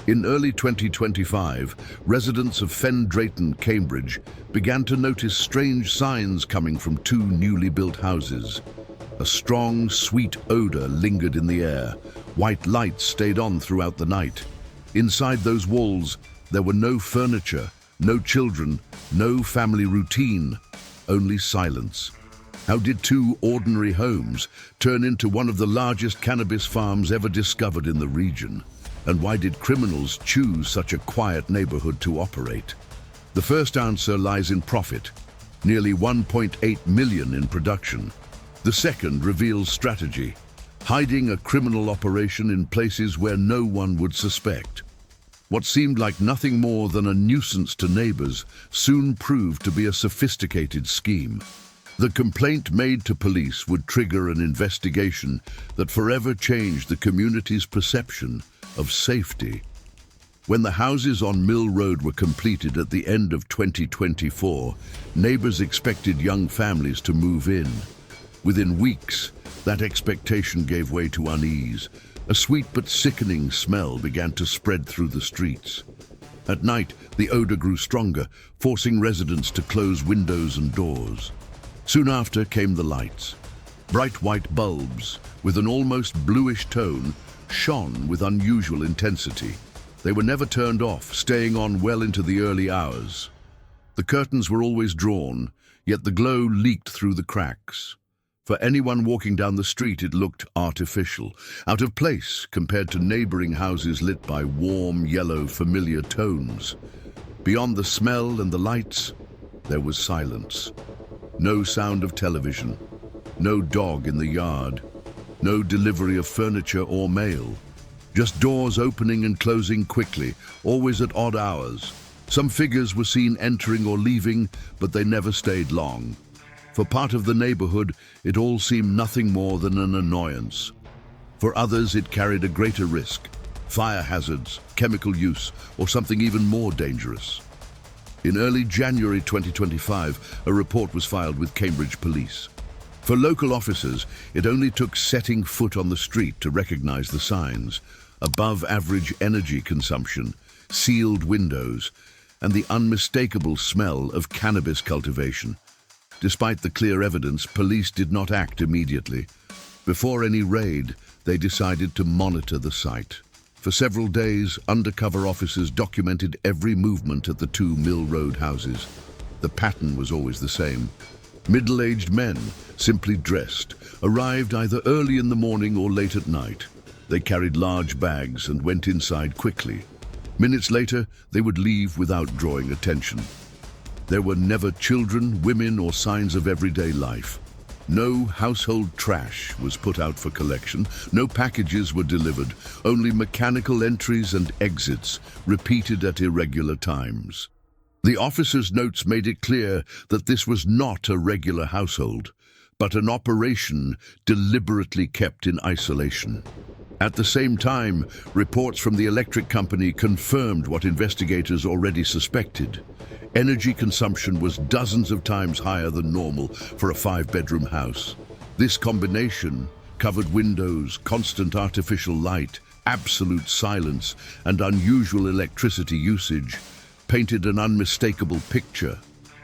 In early 2025, residents of Fen Drayton, Cambridge, began to notice strange signs coming from two newly built houses. A strong, sweet odor lingered in the air. White lights stayed on throughout the night. Inside those walls, there were no furniture, no children, no family routine, only silence. How did two ordinary homes turn into one of the largest cannabis farms ever discovered in the region? And why did criminals choose such a quiet neighborhood to operate? The first answer lies in profit, nearly 1.8 million in production. The second reveals strategy, hiding a criminal operation in places where no one would suspect. What seemed like nothing more than a nuisance to neighbors soon proved to be a sophisticated scheme. The complaint made to police would trigger an investigation that forever changed the community's perception of safety. When the houses on Mill Road were completed at the end of 2024, neighbors expected young families to move in. Within weeks, that expectation gave way to unease. A sweet but sickening smell began to spread through the streets. At night, the odor grew stronger, forcing residents to close windows and doors. Soon after came the lights. Bright white bulbs, with an almost bluish tone, shone with unusual intensity. They were never turned off, staying on well into the early hours. The curtains were always drawn, yet the glow leaked through the cracks. For anyone walking down the street, it looked artificial, out of place compared to neighboring houses lit by warm, yellow, familiar tones. Beyond the smell and the lights, there was silence. No sound of television, no dog in the yard, no delivery of furniture or mail. Just doors opening and closing quickly, always at odd hours. Some figures were seen entering or leaving, but they never stayed long. For part of the neighborhood, it all seemed nothing more than an annoyance. For others, it carried a greater risk: fire hazards, chemical use, or something even more dangerous. In early January 2025, a report was filed with Cambridge Police. For local officers, it only took setting foot on the street to recognize the signs: above-average energy consumption, sealed windows, and the unmistakable smell of cannabis cultivation. Despite the clear evidence, police did not act immediately. Before any raid, they decided to monitor the site. For several days, undercover officers documented every movement at the two Mill Road houses. The pattern was always the same. Middle-aged men, simply dressed, arrived either early in the morning or late at night. They carried large bags and went inside quickly. Minutes later, they would leave without drawing attention. There were never children, women, or signs of everyday life. No household trash was put out for collection. No packages were delivered. Only mechanical entries and exits, repeated at irregular times. The officers' notes made it clear that this was not a regular household, but an operation deliberately kept in isolation. At the same time, reports from the electric company confirmed what investigators already suspected. Energy consumption was dozens of times higher than normal for a 5-bedroom house. This combination, covered windows, constant artificial light, absolute silence, and unusual electricity usage, painted an unmistakable picture.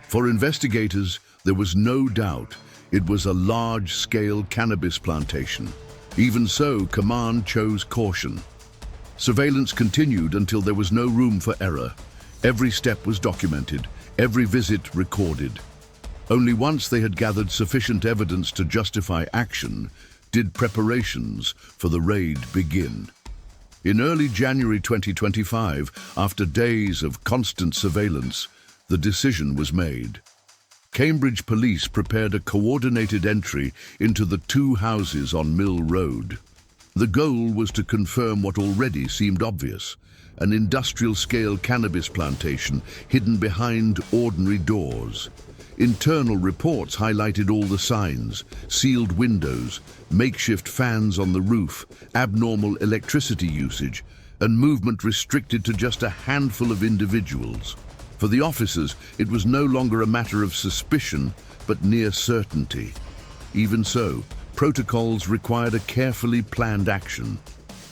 For investigators, there was no doubt it was a large-scale cannabis plantation. Even so, command chose caution. Surveillance continued until there was no room for error. Every step was documented, every visit recorded. Only once they had gathered sufficient evidence to justify action did preparations for the raid begin. In early January 2025, after days of constant surveillance, the decision was made. Cambridge Police prepared a coordinated entry into the two houses on Mill Road. The goal was to confirm what already seemed obvious: an industrial-scale cannabis plantation hidden behind ordinary doors. Internal reports highlighted all the signs: sealed windows, makeshift fans on the roof, abnormal electricity usage, and movement restricted to just a handful of individuals. For the officers, it was no longer a matter of suspicion, but near certainty. Even so, protocols required a carefully planned action.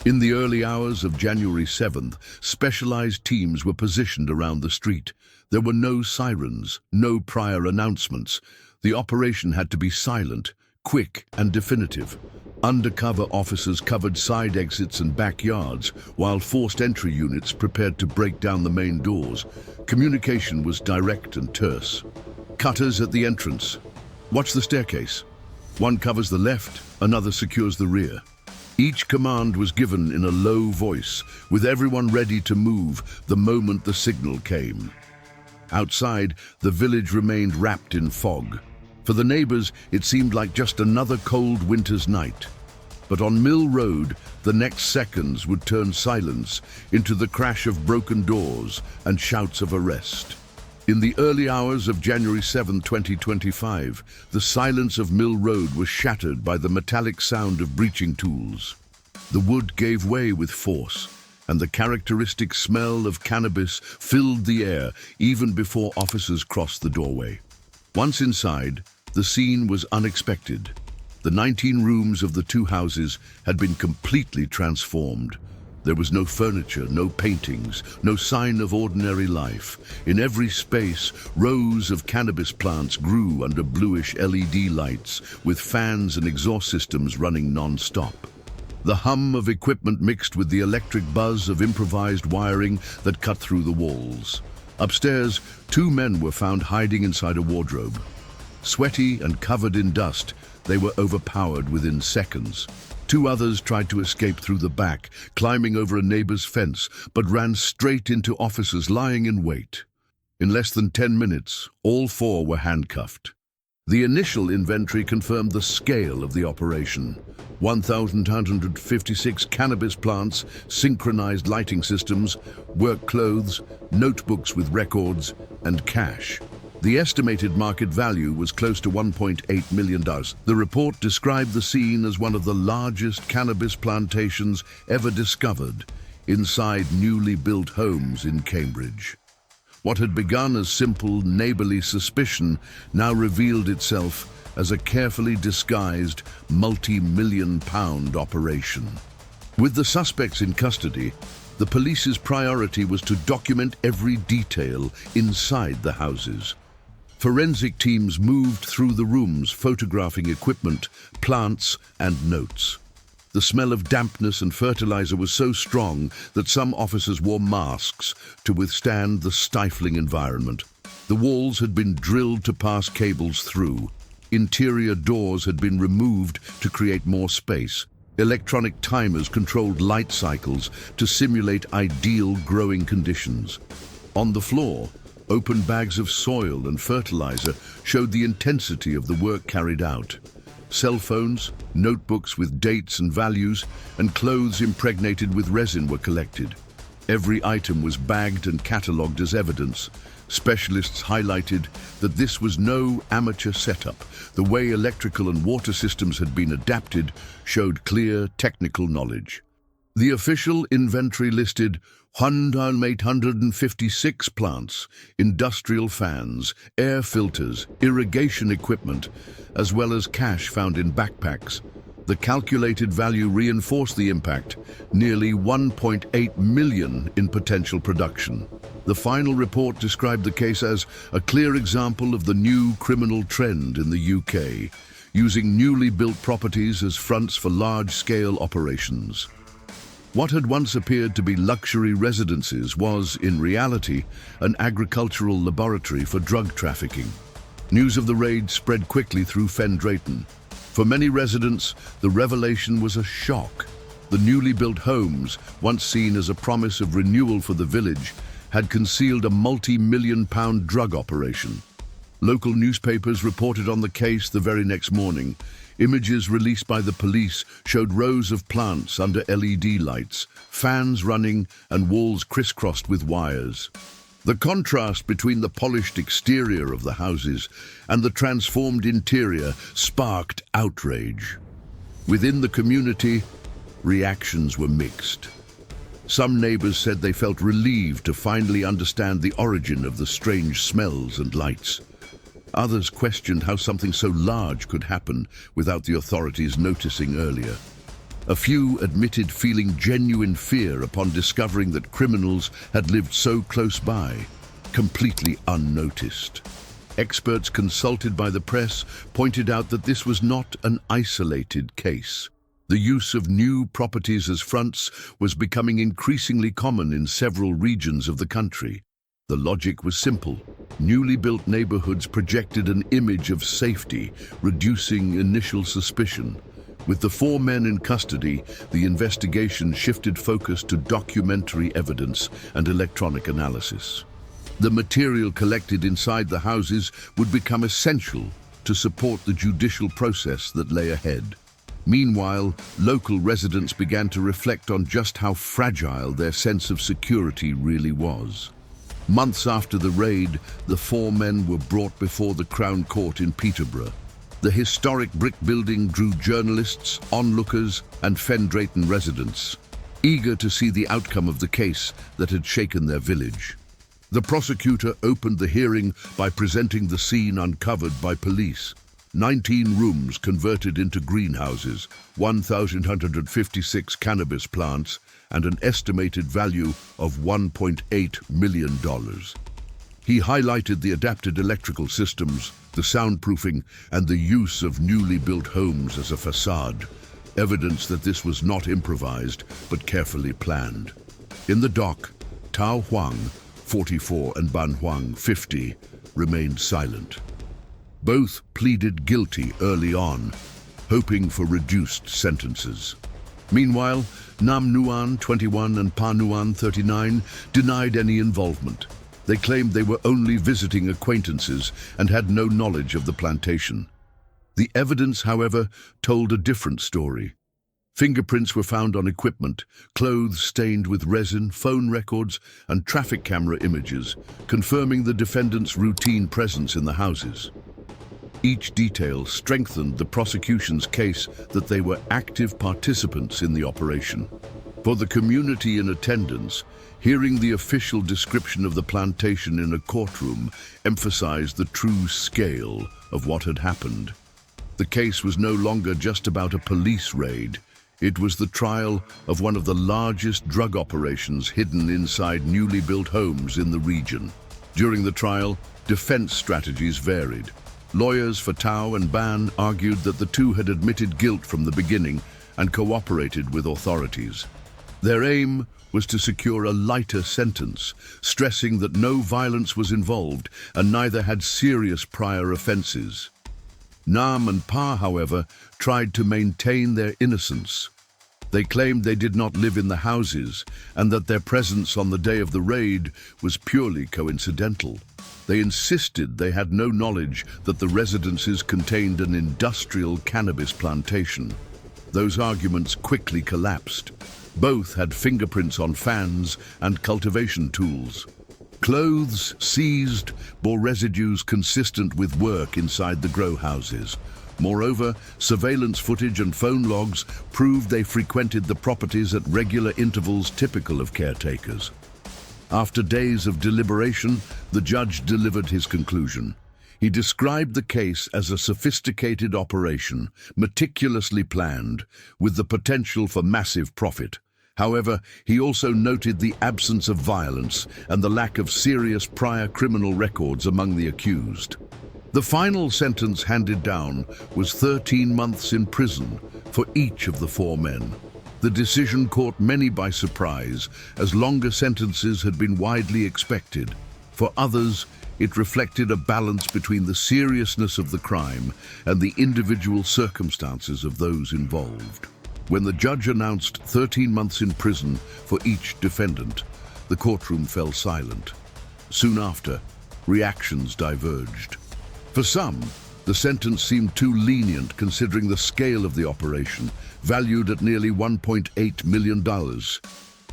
In the early hours of January 7th, specialized teams were positioned around the street. There were no sirens, no prior announcements. The operation had to be silent, quick, and definitive. Undercover officers covered side exits and backyards, while forced entry units prepared to break down the main doors. Communication was direct and terse. Cutters at the entrance. Watch the staircase. One covers the left, another secures the rear. Each command was given in a low voice, with everyone ready to move the moment the signal came. Outside, the village remained wrapped in fog. For the neighbors, it seemed like just another cold winter's night. But on Mill Road, the next seconds would turn silence into the crash of broken doors and shouts of arrest. In the early hours of January 7, 2025, the silence of Mill Road was shattered by the metallic sound of breaching tools. The wood gave way with force, and the characteristic smell of cannabis filled the air even before officers crossed the doorway. Once inside, the scene was unexpected. The 19 rooms of the two houses had been completely transformed. There was no furniture, no paintings, no sign of ordinary life. In every space, rows of cannabis plants grew under bluish LED lights, with fans and exhaust systems running non-stop. The hum of equipment mixed with the electric buzz of improvised wiring that cut through the walls. Upstairs, two men were found hiding inside a wardrobe. Sweaty and covered in dust, they were overpowered within seconds. Two others tried to escape through the back, climbing over a neighbor's fence, but ran straight into officers lying in wait. In less than 10 minutes, all four were handcuffed. The initial inventory confirmed the scale of the operation. 1,256 cannabis plants, synchronized lighting systems, work clothes, notebooks with records, and cash. The estimated market value was close to $1.8 million. The report described the scene as one of the largest cannabis plantations ever discovered inside newly built homes in Cambridge. What had begun as simple neighborly suspicion now revealed itself as a carefully disguised multi-million-pound operation. With the suspects in custody, the police's priority was to document every detail inside the houses. Forensic teams moved through the rooms, photographing equipment, plants, and notes. The smell of dampness and fertilizer was so strong that some officers wore masks to withstand the stifling environment. The walls had been drilled to pass cables through. Interior doors had been removed to create more space. Electronic timers controlled light cycles to simulate ideal growing conditions. On the floor, open bags of soil and fertilizer showed the intensity of the work carried out. Cell phones, notebooks with dates and values, and clothes impregnated with resin were collected. Every item was bagged and catalogued as evidence. Specialists highlighted that this was no amateur setup. The way electrical and water systems had been adapted showed clear technical knowledge. The official inventory listed 1,856 plants, industrial fans, air filters, irrigation equipment, as well as cash found in backpacks. The calculated value reinforced the impact, nearly 1.8 million in potential production. The final report described the case as a clear example of the new criminal trend in the UK, using newly built properties as fronts for large-scale operations. What had once appeared to be luxury residences was, in reality, an agricultural laboratory for drug trafficking. News of the raid spread quickly through Fen Drayton. For many residents, the revelation was a shock. The newly built homes, once seen as a promise of renewal for the village, had concealed a multi-million-pound drug operation. Local newspapers reported on the case the very next morning. Images released by the police showed rows of plants under LED lights, fans running, and walls crisscrossed with wires. The contrast between the polished exterior of the houses and the transformed interior sparked outrage. Within the community, reactions were mixed. Some neighbors said they felt relieved to finally understand the origin of the strange smells and lights. Others questioned how something so large could happen without the authorities noticing earlier. A few admitted feeling genuine fear upon discovering that criminals had lived so close by, completely unnoticed. Experts consulted by the press pointed out that this was not an isolated case. The use of new properties as fronts was becoming increasingly common in several regions of the country. The logic was simple. Newly built neighborhoods projected an image of safety, reducing initial suspicion. With the 4 men in custody, the investigation shifted focus to documentary evidence and electronic analysis. The material collected inside the houses would become essential to support the judicial process that lay ahead. Meanwhile, local residents began to reflect on just how fragile their sense of security really was. Months after the raid, the 4 men were brought before the Crown Court in Peterborough. The historic brick building drew journalists, onlookers, and Fen Drayton residents, eager to see the outcome of the case that had shaken their village. The prosecutor opened the hearing by presenting the scene uncovered by police. 19 rooms converted into greenhouses, 1,156 cannabis plants, and an estimated value of $1.8 million. He highlighted the adapted electrical systems, the soundproofing, and the use of newly built homes as a facade, evidence that this was not improvised, but carefully planned. In the dock, Tao Huang, 44, and Ban Huang, 50, remained silent. Both pleaded guilty early on, hoping for reduced sentences. Meanwhile, Nam Nuan, 21, and Pa Nuan, 39, denied any involvement. They claimed they were only visiting acquaintances and had no knowledge of the plantation. The evidence, however, told a different story. Fingerprints were found on equipment, clothes stained with resin, phone records, and traffic camera images, confirming the defendants' routine presence in the houses. Each detail strengthened the prosecution's case that they were active participants in the operation. For the community in attendance, hearing the official description of the plantation in a courtroom emphasized the true scale of what had happened. The case was no longer just about a police raid. It was the trial of one of the largest drug operations hidden inside newly built homes in the region. During the trial, defense strategies varied. Lawyers for Tao and Ban argued that the two had admitted guilt from the beginning and cooperated with authorities. Their aim was to secure a lighter sentence, stressing that no violence was involved and neither had serious prior offenses. Nam and Pa, however, tried to maintain their innocence. They claimed they did not live in the houses and that their presence on the day of the raid was purely coincidental. They insisted they had no knowledge that the residences contained an industrial cannabis plantation. Those arguments quickly collapsed. Both had fingerprints on fans and cultivation tools. Clothes seized bore residues consistent with work inside the grow houses. Moreover, surveillance footage and phone logs proved they frequented the properties at regular intervals typical of caretakers. After days of deliberation, the judge delivered his conclusion. He described the case as a sophisticated operation, meticulously planned, with the potential for massive profit. However, he also noted the absence of violence and the lack of serious prior criminal records among the accused. The final sentence handed down was 13 months in prison for each of the 4 men. The decision caught many by surprise, as longer sentences had been widely expected. For others, it reflected a balance between the seriousness of the crime and the individual circumstances of those involved. When the judge announced 13 months in prison for each defendant, the courtroom fell silent. Soon after, reactions diverged. For some, the sentence seemed too lenient considering the scale of the operation, valued at nearly $1.8 million.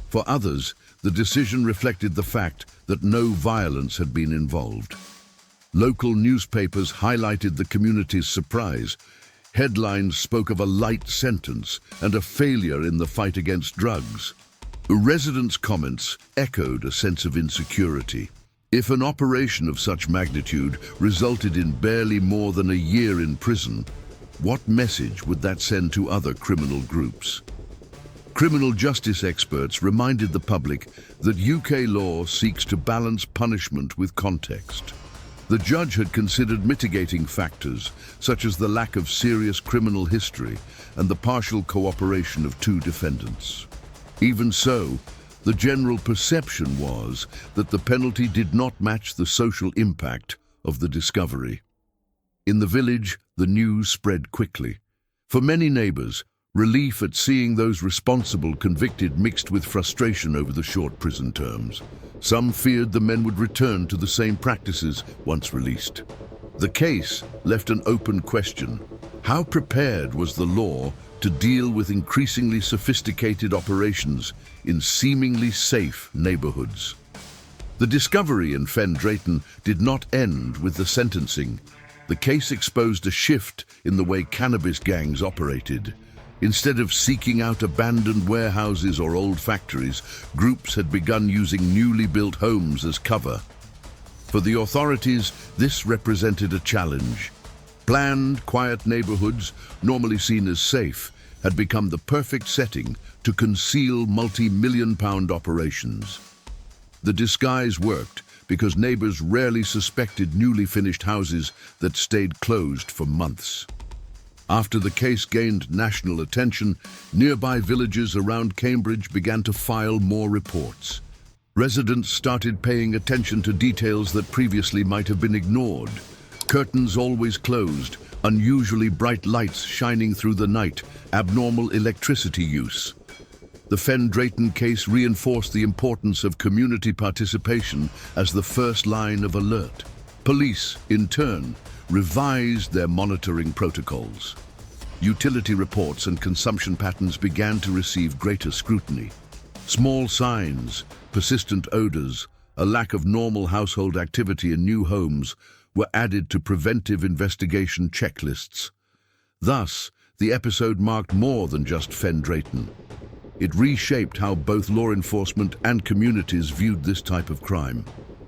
For others, the decision reflected the fact that no violence had been involved. Local newspapers highlighted the community's surprise. Headlines spoke of a light sentence and a failure in the fight against drugs. Residents' comments echoed a sense of insecurity. If an operation of such magnitude resulted in barely more than a year in prison, what message would that send to other criminal groups? Criminal justice experts reminded the public that UK law seeks to balance punishment with context. The judge had considered mitigating factors, such as the lack of serious criminal history and the partial cooperation of two defendants. Even so, the general perception was that the penalty did not match the social impact of the discovery. In the village, the news spread quickly. For many neighbours, relief at seeing those responsible convicted mixed with frustration over the short prison terms. Some feared the men would return to the same practices once released. The case left an open question. How prepared was the law to deal with increasingly sophisticated operations in seemingly safe neighbourhoods? The discovery in Fen Drayton did not end with the sentencing. The case exposed a shift in the way cannabis gangs operated. Instead of seeking out abandoned warehouses or old factories, groups had begun using newly built homes as cover. For the authorities, this represented a challenge. Planned, quiet neighborhoods, normally seen as safe, had become the perfect setting to conceal multi-million-pound operations. The disguise worked because neighbors rarely suspected newly finished houses that stayed closed for months. After the case gained national attention, nearby villages around Cambridge began to file more reports. Residents started paying attention to details that previously might have been ignored. Curtains always closed, unusually bright lights shining through the night, abnormal electricity use. The Fen Drayton case reinforced the importance of community participation as the first line of alert. Police, in turn, revised their monitoring protocols. Utility reports and consumption patterns began to receive greater scrutiny. Small signs, persistent odors, a lack of normal household activity in new homes were added to preventive investigation checklists. Thus, the episode marked more than just Fen Drayton. It reshaped how both law enforcement and communities viewed this type of crime.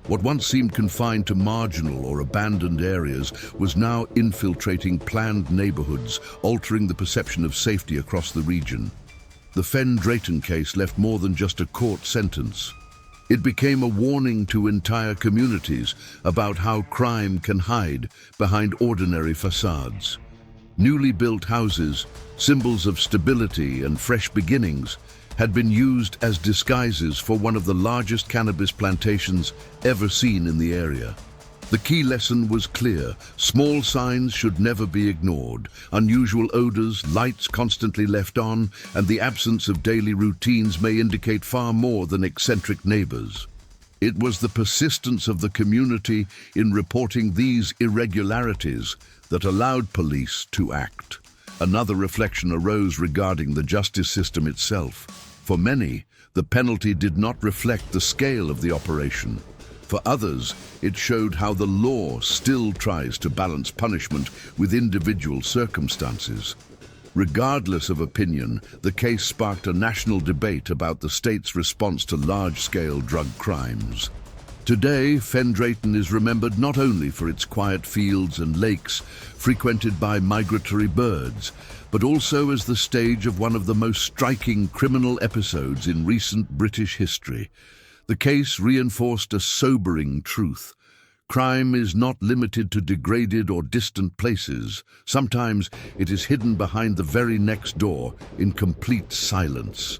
What once seemed confined to marginal or abandoned areas was now infiltrating planned neighborhoods, altering the perception of safety across the region. The Fen Drayton case left more than just a court sentence. It became a warning to entire communities about how crime can hide behind ordinary facades. Newly built houses, symbols of stability and fresh beginnings, had been used as disguises for one of the largest cannabis plantations ever seen in the area. The key lesson was clear: small signs should never be ignored. Unusual odors, lights constantly left on, and the absence of daily routines may indicate far more than eccentric neighbors. It was the persistence of the community in reporting these irregularities that allowed police to act. Another reflection arose regarding the justice system itself. For many, the penalty did not reflect the scale of the operation. For others, it showed how the law still tries to balance punishment with individual circumstances. Regardless of opinion, the case sparked a national debate about the state's response to large-scale drug crimes. Today, Fen Drayton is remembered not only for its quiet fields and lakes frequented by migratory birds, but also as the stage of one of the most striking criminal episodes in recent British history. The case reinforced a sobering truth. Crime is not limited to degraded or distant places. Sometimes it is hidden behind the very next door in complete silence.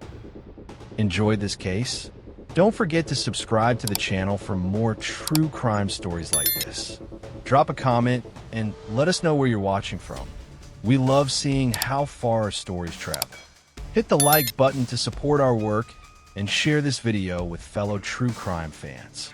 Enjoyed this case? Don't forget to subscribe to the channel for more true crime stories like this. Drop a comment and let us know where you're watching from. We love seeing how far our stories travel. Hit the like button to support our work and share this video with fellow true crime fans.